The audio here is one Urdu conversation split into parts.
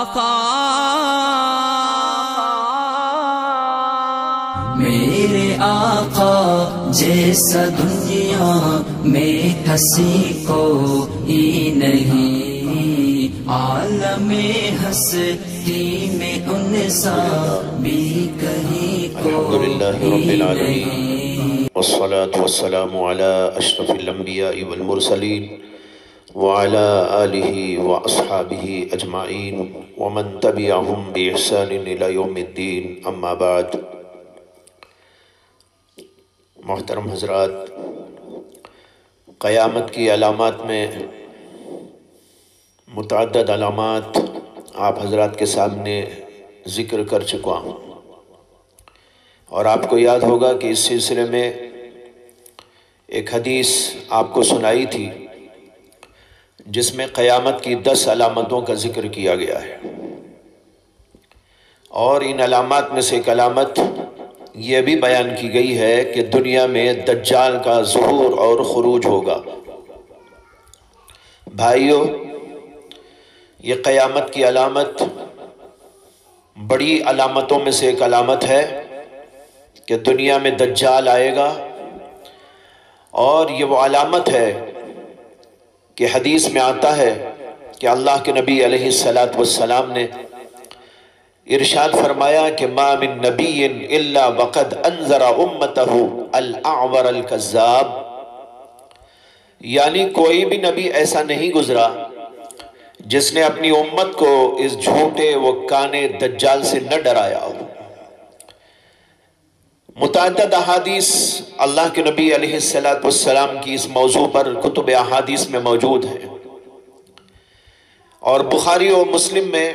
آقا میرے آقا جیسا دنیا میں ہنسی کوئی نہیں، عالم ہستی میں ان سا بھی کہیں کوئی نہیں۔ والصلاة والسلام على أشرف الأنبياء والمرسلين وعلى آله وأصحابه أجمعين ومن تبعهم بإحسان إلى يوم الدين، أما بعد۔ محترم حضرات، قیامت کی علامات میں متعدد علامات آپ حضرات کے سامنے ذکر کر چکا ہوں، اور آپ کو یاد ہوگا کہ اس سلسلے میں ایک حدیث آپ کو سنائی تھی جس میں قیامت کی 10 علامتوں کا ذکر کیا گیا ہے، اور ان علامات میں سے ایک علامت یہ بھی بیان کی گئی ہے کہ دنیا میں دجال کا ظہور اور خروج ہوگا۔ بھائیو، یہ قیامت کی علامت بڑی علامتوں میں سے ایک علامت ہے کہ دنیا میں دجال آئے گا، اور یہ وہ علامت ہے کہ حدیث میں آتا ہے کہ اللہ کے نبی علیہ السلام نے ارشاد فرمایا کہ ما من نبی الا وقد انذر امتہ الاعور الکذاب، یعنی کوئی بھی نبی ایسا نہیں گزرا جس نے اپنی امت کو اس جھوٹے و کانے دجال سے نہ ڈرایا ہو۔ متعدد احادیث اللہ کے نبی علیہ السلام کی اس موضوع پر کتب احادیث میں موجود ہیں، اور بخاری و مسلم میں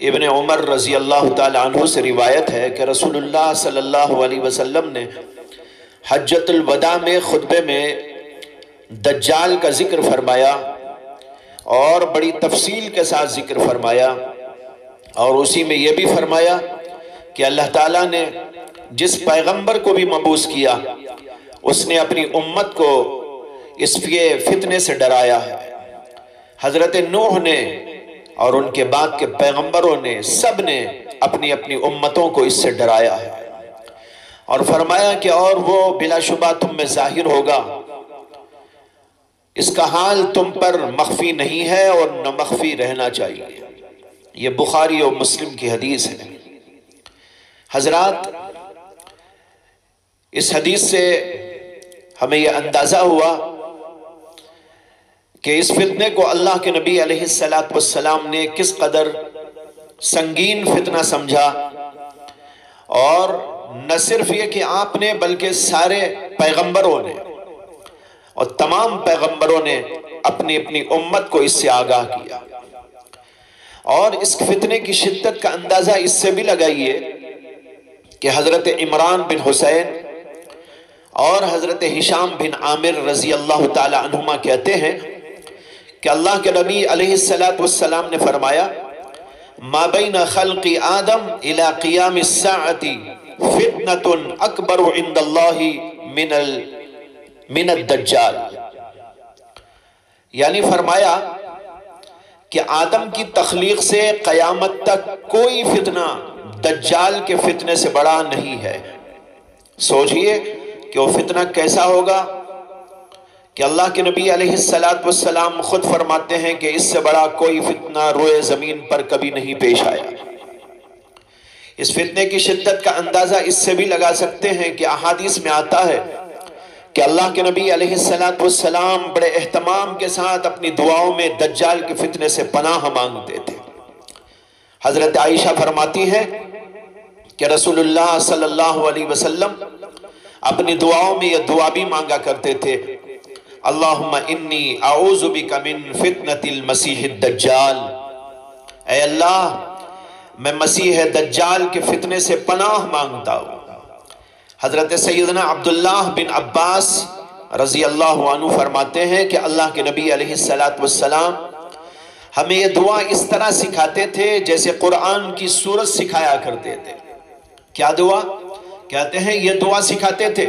ابن عمر رضی اللہ تعالی عنہ سے روایت ہے کہ رسول اللہ صلی اللہ علیہ وسلم نے حجۃ الوداع میں خطبے میں دجال کا ذکر فرمایا، اور بڑی تفصیل کے ساتھ ذکر فرمایا، اور اسی میں یہ بھی فرمایا کہ اللہ تعالیٰ نے جس پیغمبر کو بھی مبعوث کیا اس نے اپنی امت کو اس فتنے سے ڈرایا ہے۔ حضرت نوح نے اور ان کے بعد کے پیغمبروں نے سب نے اپنی اپنی امتوں کو اس سے ڈرایا ہے، اور فرمایا کہ اور وہ بلا شبہ تم میں ظاہر ہوگا، اس کا حال تم پر مخفی نہیں ہے اور نہ مخفی رہنا چاہیے۔ یہ بخاری اور مسلم کی حدیث ہے۔ حضرات، اس حدیث سے ہمیں یہ اندازہ ہوا کہ اس فتنے کو اللہ کے نبی علیہ السلام نے کس قدر سنگین فتنہ سمجھا، اور نہ صرف یہ کہ آپ نے بلکہ سارے پیغمبروں نے اور تمام پیغمبروں نے اپنی اپنی امت کو اس سے آگاہ کیا۔ اور اس فتنے کی شدت کا اندازہ اس سے بھی لگائیے کہ حضرت عمران بن حسین اور حضرت ہشام بن عامر رضی اللہ تعالی عنہما کہتے ہیں کہ اللہ کے نبی علیہ السلام نے فرمایا ما بین خلق آدم الى قیام الساعة فتنة اکبر عند اللہ من الدجال، یعنی فرمایا کہ آدم کی تخلیق سے قیامت تک کوئی فتنہ دجال کے فتنے سے بڑا نہیں ہے۔ سوچئے کہ وہ فتنہ کیسا ہوگا کہ اللہ کے نبی علیہ السلام خود فرماتے ہیں کہ اس سے بڑا کوئی فتنہ روئے زمین پر کبھی نہیں پیش آیا۔ اس فتنے کی شدت کا اندازہ اس سے بھی لگا سکتے ہیں کہ احادیث میں آتا ہے کہ اللہ کے نبی علیہ السلام بڑے اہتمام کے ساتھ اپنی دعاؤں میں دجال کے فتنے سے پناہ مانگتے تھے۔ حضرت عائشہ فرماتی ہیں کہ رسول اللہ صلی اللہ علیہ وسلم اپنی دعاؤں میں یہ دعا بھی مانگا کرتے تھے، اللہم انی اعوذ بک من فتنة المسیح الدجال، اے اللہ میں مسیح دجال کے فتنے سے پناہ مانگتا ہوں۔ حضرت سیدنا عبداللہ بن عباس رضی اللہ عنہ فرماتے ہیں کہ اللہ کے نبی علیہ السلام ہمیں یہ دعا اس طرح سکھاتے تھے جیسے قرآن کی سورت سکھایا کرتے تھے۔ کیا دعا؟ کہتے ہیں یہ دعا سکھاتے تھے،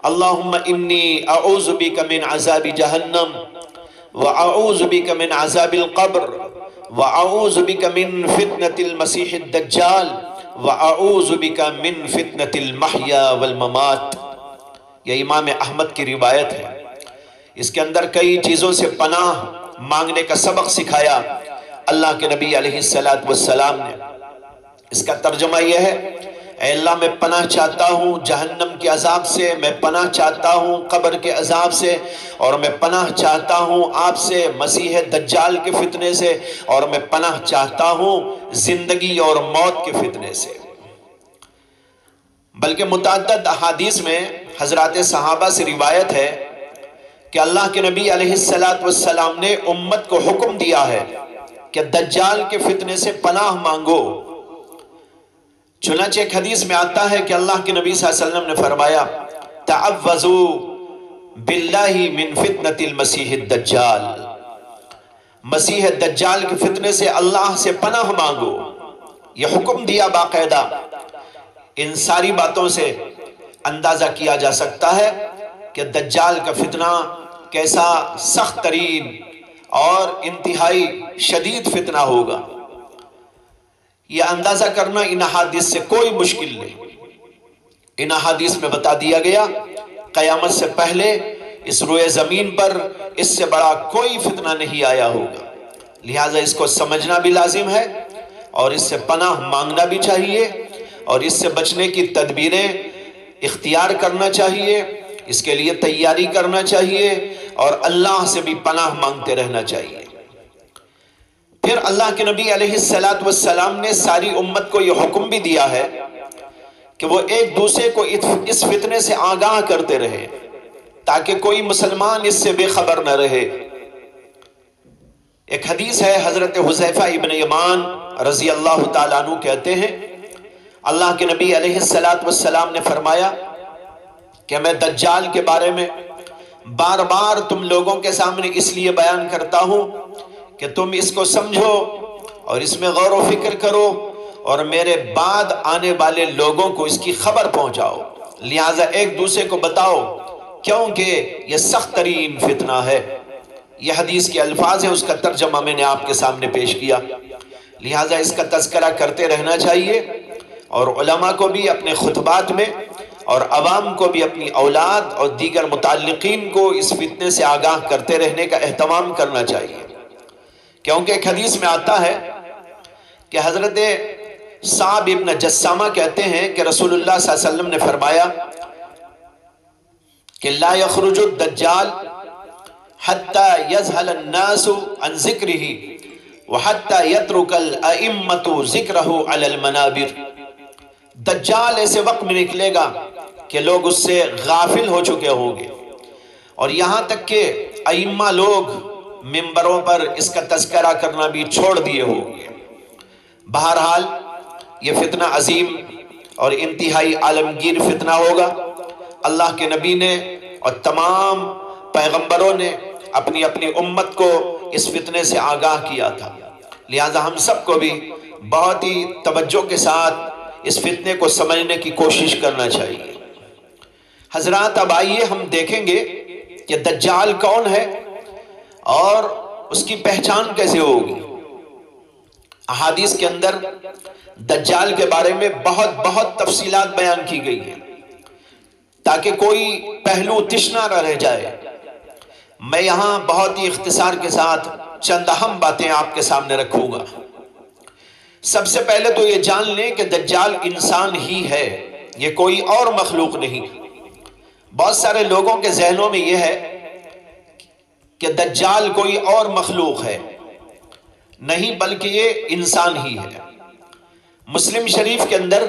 اللہم انی اعوذ بک من عذاب جہنم واعوذ بک من عذاب القبر وَأَعُوذُ بِكَ مِن فِتْنَةِ الْمَسِيحِ الدَّجَّالِ وَأَعُوذُ بِكَ مِن فِتْنَةِ الْمَحْيَا وَالْمَمَاتِ۔ یہ امام احمد کی روایت ہے۔ اس کے اندر کئی چیزوں سے پناہ مانگنے کا سبق سکھایا اللہ کے نبی علیہ السلام نے۔ اس کا ترجمہ یہ ہے، اے اللہ میں پناہ چاہتا ہوں جہنم کے عذاب سے، میں پناہ چاہتا ہوں قبر کے عذاب سے، اور میں پناہ چاہتا ہوں آپ سے مسیح دجال کے فتنے سے، اور میں پناہ چاہتا ہوں زندگی اور موت کے فتنے سے۔ بلکہ متعدد احادیث میں حضرات صحابہ سے روایت ہے کہ اللہ کے نبی علیہ السلام نے امت کو حکم دیا ہے کہ دجال کے فتنے سے پناہ مانگو۔ چنانچہ ایک حدیث میں آتا ہے کہ اللہ کے نبی صلی اللہ علیہ وسلم نے فرمایا تعوذوا باللہ من فتنة المسیح الدجال، مسیح دجال کے فتنے سے اللہ سے پناہ مانگو۔ یہ حکم دیا باقاعدہ۔ ان ساری باتوں سے اندازہ کیا جا سکتا ہے کہ دجال کا فتنہ کیسا سخت ترین اور انتہائی شدید فتنہ ہوگا۔ یہ اندازہ کرنا ان احادیث سے کوئی مشکل نہیں۔ ان احادیث میں بتا دیا گیا قیامت سے پہلے اس روئے زمین پر اس سے بڑا کوئی فتنہ نہیں آیا ہوگا، لہٰذا اس کو سمجھنا بھی لازم ہے اور اس سے پناہ مانگنا بھی چاہیے، اور اس سے بچنے کی تدبیریں اختیار کرنا چاہیے، اس کے لیے تیاری کرنا چاہیے، اور اللہ سے بھی پناہ مانگتے رہنا چاہیے۔ پھر اللہ کے نبی علیہ السلام نے ساری امت کو یہ حکم بھی دیا ہے کہ وہ ایک دوسرے کو اس فتنے سے آگاہ کرتے رہے تاکہ کوئی مسلمان اس سے بے خبر نہ رہے۔ ایک حدیث ہے، حضرت حذیفہ ابن یمان رضی اللہ تعالیٰ عنہ کہتے ہیں اللہ کے نبی علیہ السلام نے فرمایا کہ میں دجال کے بارے میں بار بار تم لوگوں کے سامنے اس لیے بیان کرتا ہوں کہ تم اس کو سمجھو اور اس میں غور و فکر کرو اور میرے بعد آنے والے لوگوں کو اس کی خبر پہنچاؤ، لہٰذا ایک دوسرے کو بتاؤ کیونکہ یہ سخت ترین فتنہ ہے۔ یہ حدیث کے الفاظ ہیں، اس کا ترجمہ میں نے آپ کے سامنے پیش کیا، لہٰذا اس کا تذکرہ کرتے رہنا چاہیے، اور علماء کو بھی اپنے خطبات میں اور عوام کو بھی اپنی اولاد اور دیگر متعلقین کو اس فتنے سے آگاہ کرتے رہنے کا اہتمام کرنا چاہیے۔ کیونکہ ایک حدیث میں آتا ہے کہ حضرت صعب ابن جسامہ کہتے ہیں کہ رسول اللہ صلی اللہ علیہ وسلم نے فرمایا کہ لا يخرج الدجال حتى يذهل الناس عن ذکرہ وحتى يترك الائمة ذکرہ علی المنابر۔ دجال ایسے وقت میں نکلے گا کہ لوگ اس سے غافل ہو چکے ہوں گے، اور یہاں تک کہ ائمہ لوگ ممبروں پر اس کا تذکرہ کرنا بھی چھوڑ دیے ہوں گے۔ بہرحال یہ فتنہ عظیم اور انتہائی عالمگیر فتنہ ہوگا۔ اللہ کے نبی نے اور تمام پیغمبروں نے اپنی اپنی امت کو اس فتنے سے آگاہ کیا تھا، لہٰذا ہم سب کو بھی بہت ہی توجہ کے ساتھ اس فتنے کو سمجھنے کی کوشش کرنا چاہیے۔ حضرات اب آئیے ہم دیکھیں گے کہ دجال کون ہے اور اس کی پہچان کیسے ہوگی۔ احادیث کے اندر دجال کے بارے میں بہت تفصیلات بیان کی گئی ہیں تاکہ کوئی پہلو تشنا نہ رہ جائے۔ میں یہاں بہت ہی اختصار کے ساتھ چند اہم باتیں آپ کے سامنے رکھوں گا۔ سب سے پہلے تو یہ جان لیں کہ دجال انسان ہی ہے، یہ کوئی اور مخلوق نہیں۔ بہت سارے لوگوں کے ذہنوں میں یہ ہے کہ دجال کوئی اور مخلوق ہے، نہیں بلکہ یہ انسان ہی ہے۔ مسلم شریف کے اندر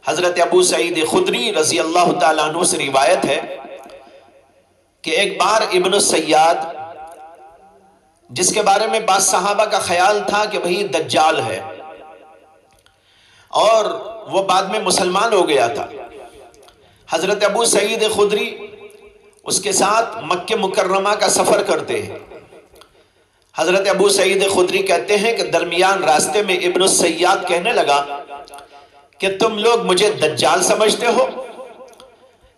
حضرت ابو سعید خدری رضی اللہ تعالیٰ عنہ سے روایت ہے کہ ایک بار ابن السیاد، جس کے بارے میں بعض صحابہ کا خیال تھا کہ وہی دجال ہے، اور وہ بعد میں مسلمان ہو گیا تھا، حضرت ابو سعید خدری اس کے ساتھ مکہ مکرمہ کا سفر کرتے ہیں۔ حضرت ابو سعید خدری کہتے ہیں کہ درمیان راستے میں ابن السیاد کہنے لگا کہ تم لوگ مجھے دجال سمجھتے ہو؟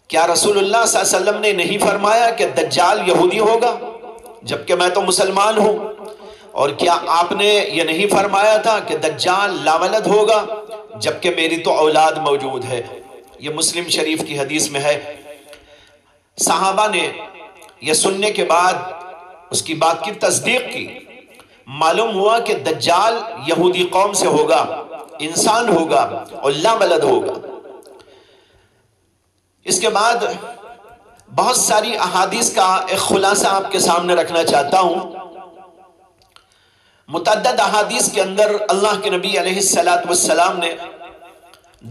کیا رسول اللہ صلی اللہ علیہ وسلم نے نہیں فرمایا کہ دجال یہودی ہوگا جبکہ میں تو مسلمان ہوں؟ اور کیا آپ نے یہ نہیں فرمایا تھا کہ دجال لاولد ہوگا جبکہ میری تو اولاد موجود ہے؟ یہ مسلم شریف کی حدیث میں ہے۔ صحابہ نے یہ سننے کے بعد اس کی بات کی تصدیق کی۔ معلوم ہوا کہ دجال یہودی قوم سے ہوگا، انسان ہوگا اور لاولد ہوگا۔ اس کے بعد بہت ساری احادیث کا ایک خلاصہ آپ کے سامنے رکھنا چاہتا ہوں۔ متعدد احادیث کے اندر اللہ کے نبی علیہ السلام نے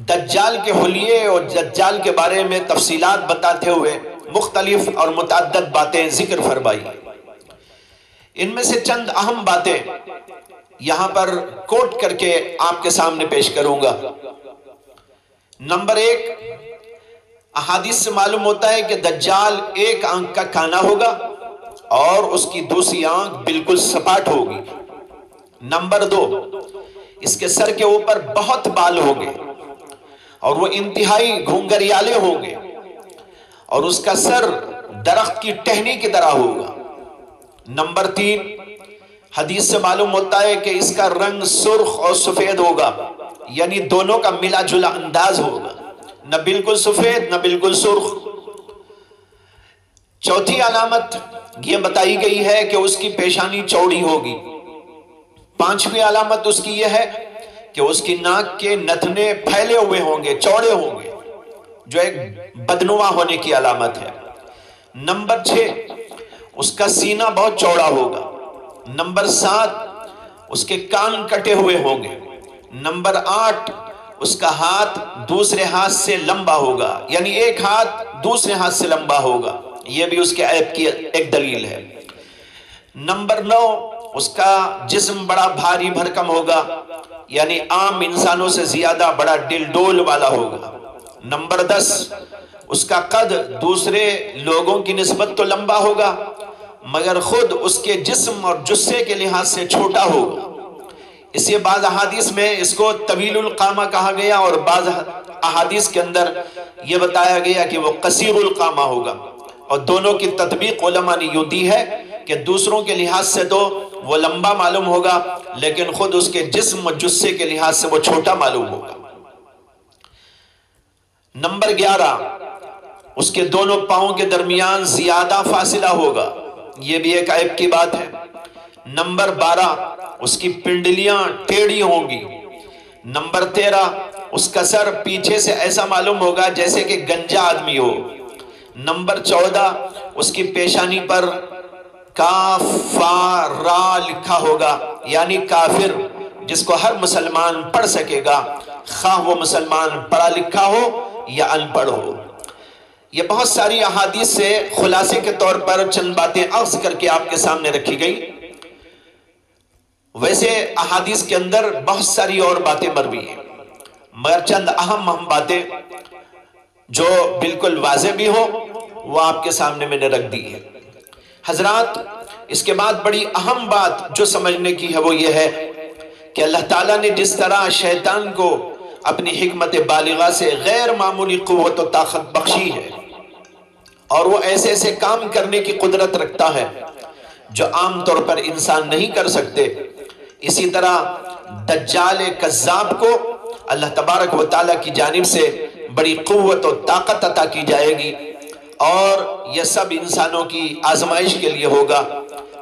دجال کے حلیے اور دجال کے بارے میں تفصیلات بتاتے ہوئے مختلف اور متعدد باتیں ذکر فرمائی۔ ان میں سے چند اہم باتیں یہاں پر کوٹ کر کے آپ کے سامنے پیش کروں گا۔ نمبر 1، احادیث سے معلوم ہوتا ہے کہ دجال ایک آنکھ کا کانا ہوگا اور اس کی دوسری آنکھ بالکل سپاٹ ہوگی۔ نمبر 2، اس کے سر کے اوپر بہت بال ہوں گے اور وہ انتہائی گھونگریالے ہوں گے اور اس کا سر درخت کی ٹہنی کی طرح ہوگا۔ نمبر 3، حدیث سے معلوم ہوتا ہے کہ اس کا رنگ سرخ اور سفید ہوگا، یعنی دونوں کا ملا جلا انداز ہوگا، نہ بالکل سفید نہ بالکل سرخ۔ چوتھی علامت یہ بتائی گئی ہے کہ اس کی پیشانی چوڑی ہوگی۔ پانچویں علامت اس کی یہ ہے کہ اس کی ناک کے نتنے پھیلے ہوئے ہوں گے، چوڑے ہوں گے، جو ایک بدنما ہونے کی علامت ہے۔ نمبر 6، اس کا سینہ بہت چوڑا ہوگا۔ نمبر 7، اس کے کان کٹے ہوئے ہوں گے۔ نمبر 8، اس کا ہاتھ دوسرے ہاتھ سے لمبا ہوگا، یعنی ایک ہاتھ دوسرے ہاتھ سے لمبا ہوگا، یہ بھی اس کے عیب کی ایک دلیل ہے۔ نمبر 9، اس کا جسم بڑا بھاری بھرکم ہوگا، یعنی عام انسانوں سے زیادہ بڑا ڈل ڈول والا ہوگا۔ نمبر 10، اس کا قد دوسرے لوگوں کی نسبت تو لمبا ہوگا مگر خود اس کے جسم اور جثے کے لحاظ سے چھوٹا ہوگا۔ اس لیے بعض احادیث میں اس کو طویل القامہ کہا گیا اور بعض احادیث کے اندر یہ بتایا گیا کہ وہ قصیر القامہ ہوگا، اور دونوں کی تطبیق علماء نے یوں دی ہے کہ دوسروں کے لحاظ سے تو وہ لمبا معلوم ہوگا لیکن خود اس کے جسم اور جثے کے لحاظ سے وہ چھوٹا معلوم ہوگا۔ نمبر 11، اس کے دونوں پاؤں کے درمیان زیادہ فاصلہ ہوگا، یہ بھی ایک عیب کی بات ہے۔ نمبر 12، اس کی پنڈلیاں ٹیڑھی ہوں گی۔ نمبر 13، اس کا سر پیچھے سے ایسا معلوم ہوگا جیسے کہ گنجا آدمی ہو۔ نمبر 14، اس کی پیشانی پر کاف فا را لکھا ہوگا، یعنی کافر، جس کو ہر مسلمان پڑھ سکے گا، خواہ وہ مسلمان پڑھا لکھا ہو یا ان پڑھ ہو۔ یہ بہت ساری احادیث سے خلاصے کے طور پر چند باتیں عرض کر کے آپ کے سامنے رکھی گئی۔ ویسے احادیث کے اندر بہت ساری اور باتیں مروی ہیں مگر چند اہم باتیں جو بالکل واضح بھی ہو وہ آپ کے سامنے میں نے رکھ دی ہے۔ حضرات، اس کے بعد بڑی اہم بات جو سمجھنے کی ہے وہ یہ ہے کہ اللہ تعالیٰ نے جس طرح شیطان کو اپنی حکمت بالغہ سے غیر معمولی قوت و طاقت بخشی ہے اور وہ ایسے ایسے کام کرنے کی قدرت رکھتا ہے جو عام طور پر انسان نہیں کر سکتے، اسی طرح دجال کذاب کو اللہ تبارک و تعالیٰ کی جانب سے بڑی قوت و طاقت عطا کی جائے گی اور یہ سب انسانوں کی آزمائش کے لیے ہوگا،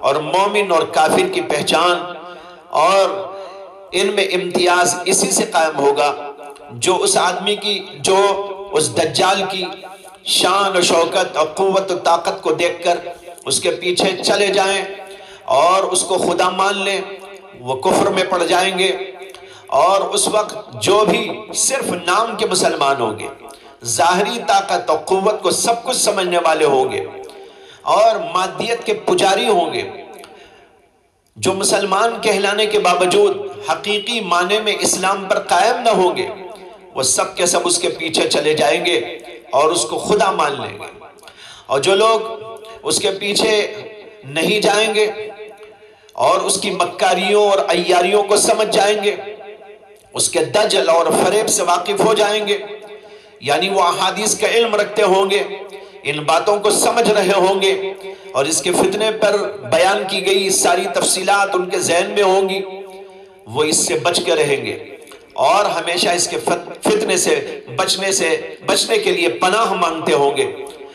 اور مومن اور کافر کی پہچان اور ان میں امتیاز اسی سے قائم ہوگا جو اس آدمی کی، جو اس دجال کی شان و شوکت اور قوت و طاقت کو دیکھ کر اس کے پیچھے چلے جائیں اور اس کو خدا مان لیں، وہ کفر میں پڑ جائیں گے۔ اور اس وقت جو بھی صرف نام کے مسلمان ہوں گے، ظاہری طاقت اور قوت کو سب کچھ سمجھنے والے ہوں گے اور مادیت کے پجاری ہوں گے، جو مسلمان کہلانے کے باوجود حقیقی معنی میں اسلام پر قائم نہ ہوں گے، وہ سب کے سب اس کے پیچھے چلے جائیں گے اور اس کو خدا مان لیں گے۔ اور جو لوگ اس کے پیچھے نہیں جائیں گے اور اس کی مکاریوں اور عیاریوں کو سمجھ جائیں گے، اس کے دجل اور فریب سے واقف ہو جائیں گے، یعنی وہ احادیث کا علم رکھتے ہوں گے ان باتوں کو سمجھ رہے ہوں گے اور اس کے فتنے پر بیان کی گئی ساری تفصیلات ان کے ذہن میں ہوں گی، وہ اس سے بچ کے رہیں گے اور ہمیشہ اس کے فتنے سے بچنے کے لیے پناہ مانگتے ہوں گے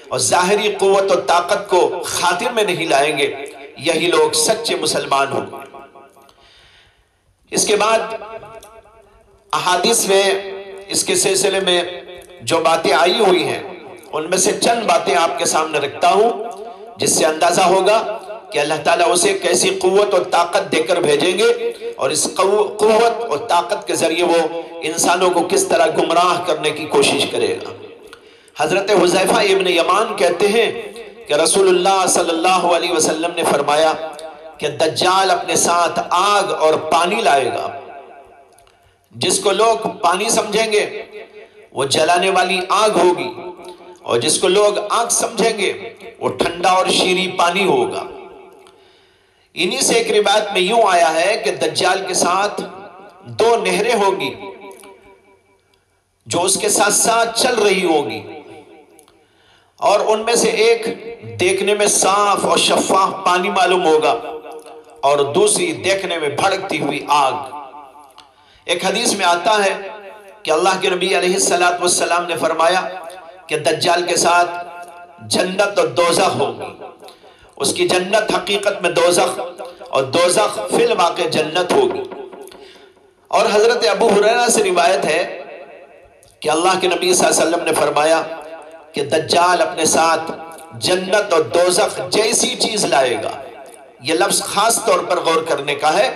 اور ظاہری قوت و طاقت کو خاطر میں نہیں لائیں گے۔ یہی لوگ سچے مسلمان ہوں گے۔ اس کے بعد احادیث میں اس کے سلسلے میں جو باتیں آئی ہوئی ہیں ان میں سے چند باتیں آپ کے سامنے رکھتا ہوں، جس سے اندازہ ہوگا کہ اللہ تعالیٰ اسے کیسی قوت اور طاقت دے کر بھیجیں گے اور اس قوت اور طاقت کے ذریعے وہ انسانوں کو کس طرح گمراہ کرنے کی کوشش کرے گا۔ حضرت حذیفہ ابن یمان کہتے ہیں کہ رسول اللہ صلی اللہ علیہ وسلم نے فرمایا کہ دجال اپنے ساتھ آگ اور پانی لائے گا۔ جس کو لوگ پانی سمجھیں گے وہ جلانے والی آگ ہوگی، اور جس کو لوگ آگ سمجھیں گے وہ ٹھنڈا اور شیریں پانی ہوگا۔ انہی سے ایک روایت میں یوں آیا ہے کہ دجال کے ساتھ دو نہریں ہوں گی جو اس کے ساتھ ساتھ چل رہی ہوگی، اور ان میں سے ایک دیکھنے میں صاف اور شفاف پانی معلوم ہوگا اور دوسری دیکھنے میں بھڑکتی ہوئی آگ۔ ایک حدیث میں آتا ہے کہ اللہ کے نبی علیہ السلام نے فرمایا کہ دجال کے ساتھ جنت اور دوزخ ہوگی۔ اس کی جنت حقیقت میں دوزخ اور دوزخ فی الواقع جنت ہوگی۔ اور حضرت ابو ہریرہ سے روایت ہے کہ اللہ کے نبی صلی اللہ علیہ وسلم نے فرمایا کہ دجال اپنے ساتھ جنت اور دوزخ جیسی چیز لائے گا۔ یہ لفظ خاص طور پر غور کرنے کا ہے۔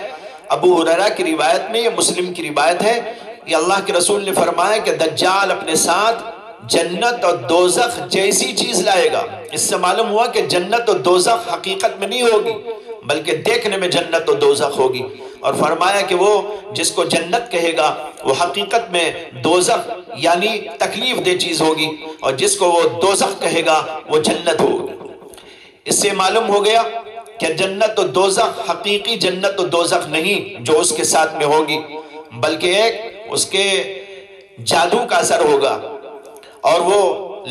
ابو ہریرہ کی روایت میں، یہ مسلم کی روایت ہے، یہ اللہ کے رسول نے فرمایا کہ دجال اپنے ساتھ جنت اور دوزخ جیسی چیز لائے گا۔ اس سے معلوم ہوا کہ جنت اور دوزخ حقیقت میں نہیں ہوگی بلکہ دیکھنے میں جنت اور دوزخ ہوگی، اور فرمایا کہ وہ جس کو جنت کہے گا وہ حقیقت میں دوزخ یعنی تکلیف دہ چیز ہوگی، اور جس کو وہ دوزخ کہے گا وہ جنت ہوگی۔ اس سے معلوم ہو گیا کہ جنت و دوزخ حقیقی جنت و دوزخ نہیں جو اس کے ساتھ میں ہوگی، بلکہ ایک اس کے جادو کا اثر ہوگا اور وہ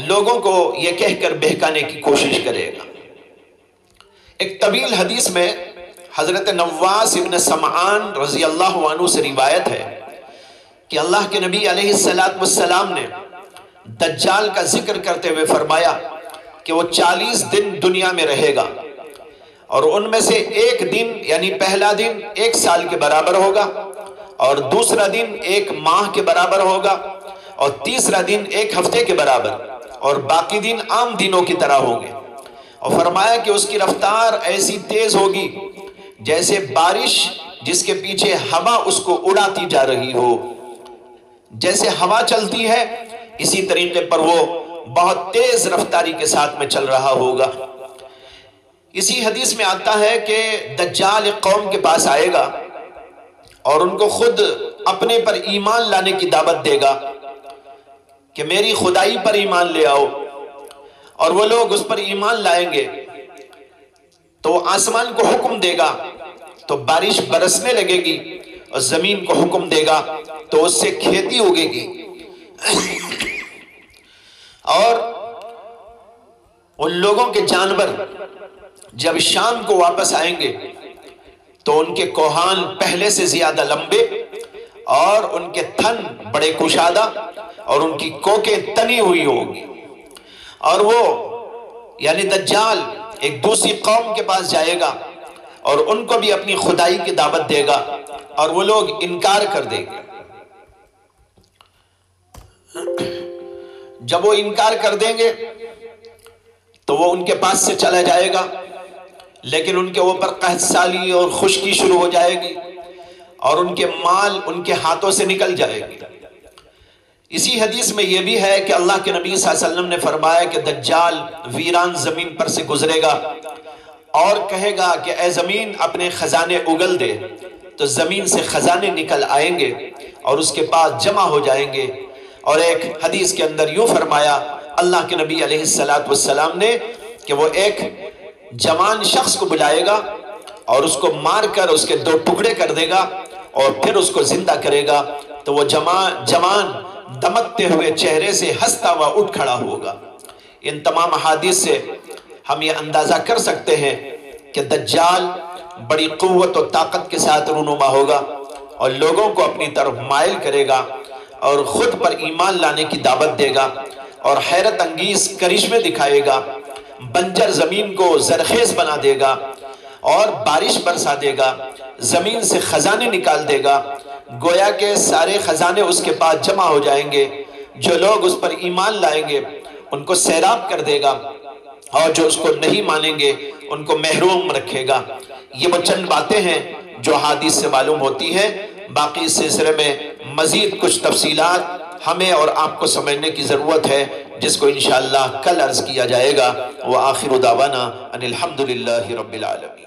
لوگوں کو یہ کہہ کر بہکانے کی کوشش کرے گا۔ ایک طویل حدیث میں حضرت نواس ابن سمعان رضی اللہ عنہ سے روایت ہے کہ اللہ کے نبی علیہ السلام نے دجال کا ذکر کرتے ہوئے فرمایا کہ وہ 40 دن دنیا میں رہے گا، اور ان میں سے ایک دن یعنی پہلا دن 1 سال کے برابر ہوگا، اور دوسرا دن 1 ماہ کے برابر ہوگا، اور تیسرا دن 1 ہفتے کے برابر، اور باقی دن عام دنوں کی طرح ہوں گے۔ اور فرمایا کہ اس کی رفتار ایسی تیز ہوگی جیسے بارش جس کے پیچھے ہوا اس کو اڑاتی جا رہی ہو۔ جیسے ہوا چلتی ہے اسی طریقے پر وہ بہت تیز رفتاری کے ساتھ میں چل رہا ہوگا۔ اسی حدیث میں آتا ہے کہ دجال ایک قوم کے پاس آئے گا اور ان کو خود اپنے پر ایمان لانے کی دعوت دے گا کہ میری خدائی پر ایمان لے آؤ، اور وہ لوگ اس پر ایمان لائیں گے تو وہ آسمان کو حکم دے گا تو بارش برسنے لگے گی، اور زمین کو حکم دے گا تو اس سے کھیتی اگے گی، اور ان لوگوں کے جانور جب شام کو واپس آئیں گے تو ان کے کوہان پہلے سے زیادہ لمبے اور ان کے تھن بڑے کشادہ اور ان کی کوکیں تنی ہوئی ہوگی، اور وہ یعنی دجال ایک دوسری قوم کے پاس جائے گا اور ان کو بھی اپنی خدائی کی دعوت دے گا، اور وہ لوگ انکار کر دیں گے۔ جب وہ انکار کر دیں گے تو وہ ان کے پاس سے چلا جائے گا، لیکن ان کے اوپر قحط سالی اور خشکی شروع ہو جائے گی اور ان کے مال ان کے ہاتھوں سے نکل جائے گی۔ اسی حدیث میں یہ بھی ہے کہ اللہ کے نبی صلی اللہ علیہ وسلم نے فرمایا کہ دجال ویران زمین پر سے گزرے گا اور کہے گا کہ اے زمین اپنے خزانے اگل دے، تو زمین سے خزانے نکل آئیں گے اور اس کے پاس جمع ہو جائیں گے۔ اور ایک حدیث کے اندر یوں فرمایا اللہ کے نبی علیہ السلام نے کہ وہ ایک جوان شخص کو بلائے گا اور اس کو مار کر اس کے 2 ٹکڑے کر دے گا اور پھر اس کو زندہ کرے گا، تو وہ جوان دمکتے ہوئے چہرے سے ہنستا ہوا اٹھ کھڑا ہوگا۔ ان تمام احادیث سے ہم یہ اندازہ کر سکتے ہیں کہ دجال بڑی قوت و طاقت کے ساتھ رونما ہوگا اور لوگوں کو اپنی طرف مائل کرے گا اور خود پر ایمان لانے کی دعوت دے گا اور حیرت انگیز کرشمے دکھائے گا، بنجر زمین کو زرخیز بنا دے گا اور بارش برسا دے گا، زمین سے خزانے نکال دے گا، گویا کہ سارے خزانے اس کے پاس جمع ہو جائیں گے، جو لوگ اس پر ایمان لائیں گے ان کو سیراب کر دے گا اور جو اس کو نہیں مانیں گے ان کو محروم رکھے گا۔ یہ وہ چند باتیں ہیں جو حدیث سے معلوم ہوتی ہیں، باقی اس سلسلے میں مزید کچھ تفصیلات ہمیں اور آپ کو سمجھنے کی ضرورت ہے، جس کو انشاءاللہ کل عرض کیا جائے گا۔ وآخر دعوانا ان الحمدللہ رب العالمین۔